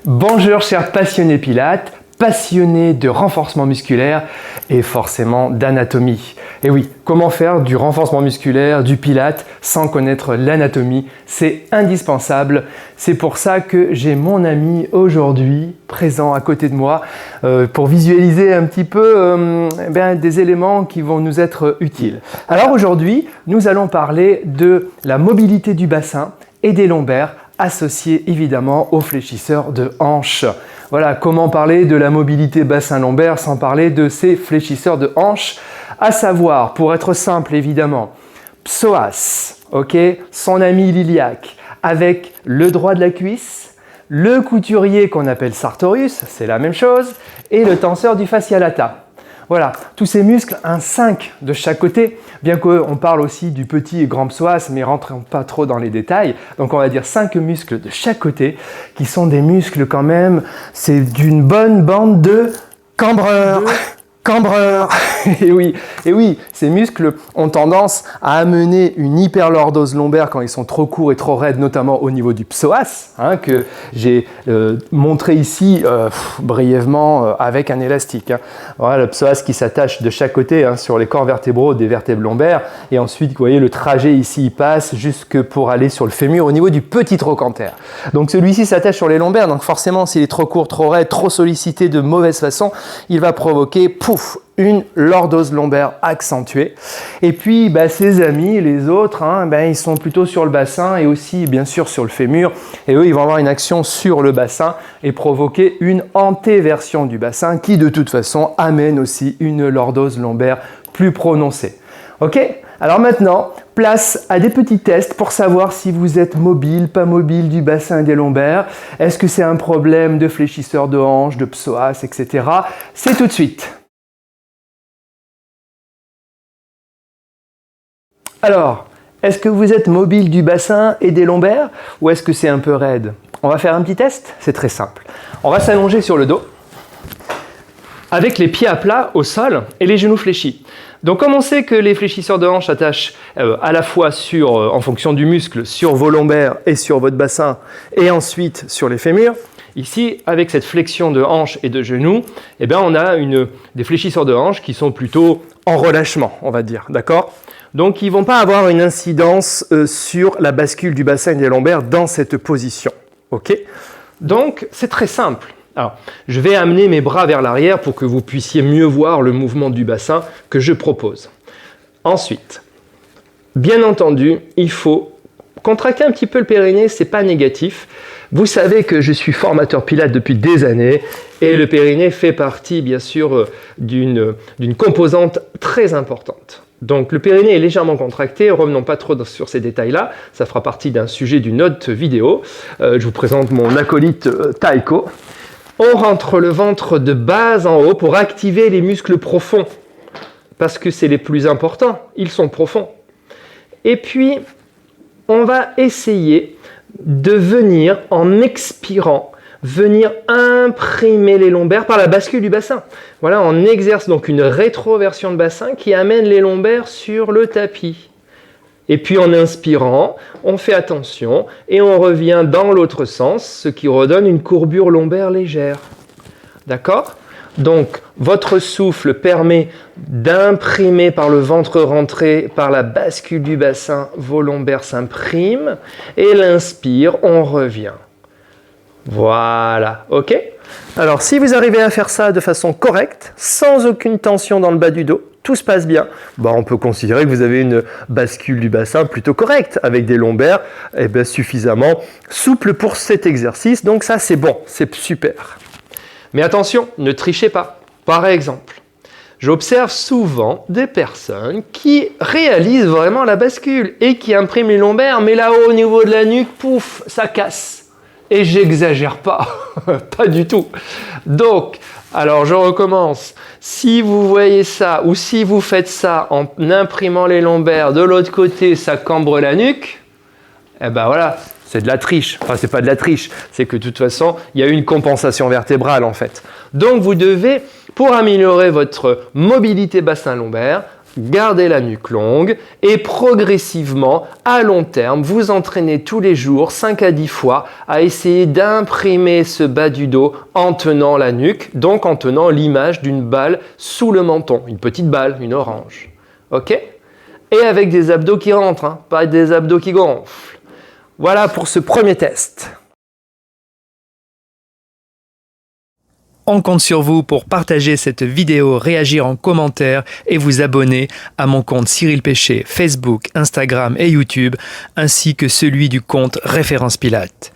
Bonjour chers passionnés pilates, passionnés de renforcement musculaire et forcément d'anatomie. Et oui, comment faire du renforcement musculaire, du pilate sans connaître l'anatomie? C'est indispensable. C'est pour ça que j'ai mon ami aujourd'hui présent à côté de moi pour visualiser un petit peu des éléments qui vont nous être utiles. Alors aujourd'hui, nous allons parler de la mobilité du bassin et des lombaires associés évidemment aux fléchisseurs de hanches. Voilà, comment parler de la mobilité bassin-lombaire sans parler de ces fléchisseurs de hanches, à savoir, pour être simple évidemment, psoas, ok, son ami iliaque, avec le droit de la cuisse, le couturier qu'on appelle sartorius, c'est la même chose, et le tenseur du fascia lata. Voilà, tous ces muscles, un 5 de chaque côté, bien qu'on parle aussi du petit et grand psoas, mais rentrons pas trop dans les détails. Donc on va dire 5 muscles de chaque côté, qui sont des muscles quand même, c'est d'une bonne bande de cambreurs. Cambreur. Et oui, ces muscles ont tendance à amener une hyperlordose lombaire quand ils sont trop courts et trop raides, notamment au niveau du psoas, que j'ai montré ici brièvement avec un élastique. Voilà le psoas qui s'attache de chaque côté sur les corps vertébraux des vertèbres lombaires. Et ensuite, vous voyez, le trajet ici, il passe jusque pour aller sur le fémur au niveau du petit trochanter. Donc celui-ci s'attache sur les lombaires. Donc forcément, s'il est trop court, trop raide, trop sollicité de mauvaise façon, il va provoquer une lordose lombaire accentuée. Et puis ses amis, les autres, ils sont plutôt sur le bassin et aussi bien sûr sur le fémur. Et eux, ils vont avoir une action sur le bassin et provoquer une antéversion du bassin qui de toute façon amène aussi une lordose lombaire plus prononcée. Ok ? Alors maintenant, place à des petits tests pour savoir si vous êtes mobile, pas mobile du bassin et des lombaires. Est-ce que c'est un problème de fléchisseur de hanches, de psoas, etc. C'est tout de suite. Alors, est-ce que vous êtes mobile du bassin et des lombaires ou est-ce que c'est un peu raide? On va faire un petit test, c'est très simple. On va s'allonger sur le dos avec les pieds à plat au sol et les genoux fléchis. Donc comme on sait que les fléchisseurs de hanches s'attachent à la fois en fonction du muscle sur vos lombaires et sur votre bassin et ensuite sur les fémurs, ici, avec cette flexion de hanches et de genoux, on a des fléchisseurs de hanches qui sont plutôt en relâchement, on va dire, d'accord ? Donc, ils ne vont pas avoir une incidence sur la bascule du bassin et des lombaires dans cette position. Ok ? Donc, c'est très simple. Alors, je vais amener mes bras vers l'arrière pour que vous puissiez mieux voir le mouvement du bassin que je propose. Ensuite, bien entendu, il faut contracter un petit peu le périnée, ce n'est pas négatif. Vous savez que je suis formateur pilates depuis des années et le périnée fait partie, bien sûr, d'une composante très importante. Donc le périnée est légèrement contracté, revenons pas trop sur ces détails-là, ça fera partie d'un sujet d'une autre vidéo. Je vous présente mon acolyte Taiko. On rentre le ventre de bas en haut pour activer les muscles profonds, parce que c'est les plus importants, ils sont profonds. Et puis, on va essayer de venir, en expirant, venir imprimer les lombaires par la bascule du bassin. Voilà, on exerce donc une rétroversion de bassin qui amène les lombaires sur le tapis. Et puis en inspirant, on fait attention et on revient dans l'autre sens, ce qui redonne une courbure lombaire légère. D'accord ? Donc, votre souffle permet d'imprimer par le ventre rentré, par la bascule du bassin, vos lombaires s'impriment. Et l'inspire, on revient. Voilà, ok ? Alors, si vous arrivez à faire ça de façon correcte, sans aucune tension dans le bas du dos, tout se passe bien, on peut considérer que vous avez une bascule du bassin plutôt correcte, avec des lombaires suffisamment souples pour cet exercice. Donc ça, c'est bon, c'est super. Mais attention, ne trichez pas. Par exemple, j'observe souvent des personnes qui réalisent vraiment la bascule et qui impriment les lombaires, mais là-haut, au niveau de la nuque, pouf, ça casse. Et j'exagère pas, pas du tout. Donc, alors je recommence. Si vous voyez ça, ou si vous faites ça en imprimant les lombaires, de l'autre côté, ça cambre la nuque, voilà, c'est de la triche. Enfin, c'est pas de la triche, c'est que de toute façon, il y a une compensation vertébrale en fait. Donc, vous devez, pour améliorer votre mobilité bassin-lombaire, gardez la nuque longue et progressivement, à long terme, vous entraînez tous les jours, 5 à 10 fois, à essayer d'imprimer ce bas du dos en tenant la nuque, donc en tenant l'image d'une balle sous le menton, une petite balle, une orange. Ok? Et avec des abdos qui rentrent, hein, pas des abdos qui gonflent. Voilà pour ce premier test. On compte sur vous pour partager cette vidéo, réagir en commentaire et vous abonner à mon compte Cyril Péché, Facebook, Instagram et YouTube, ainsi que celui du compte Référence Pilates.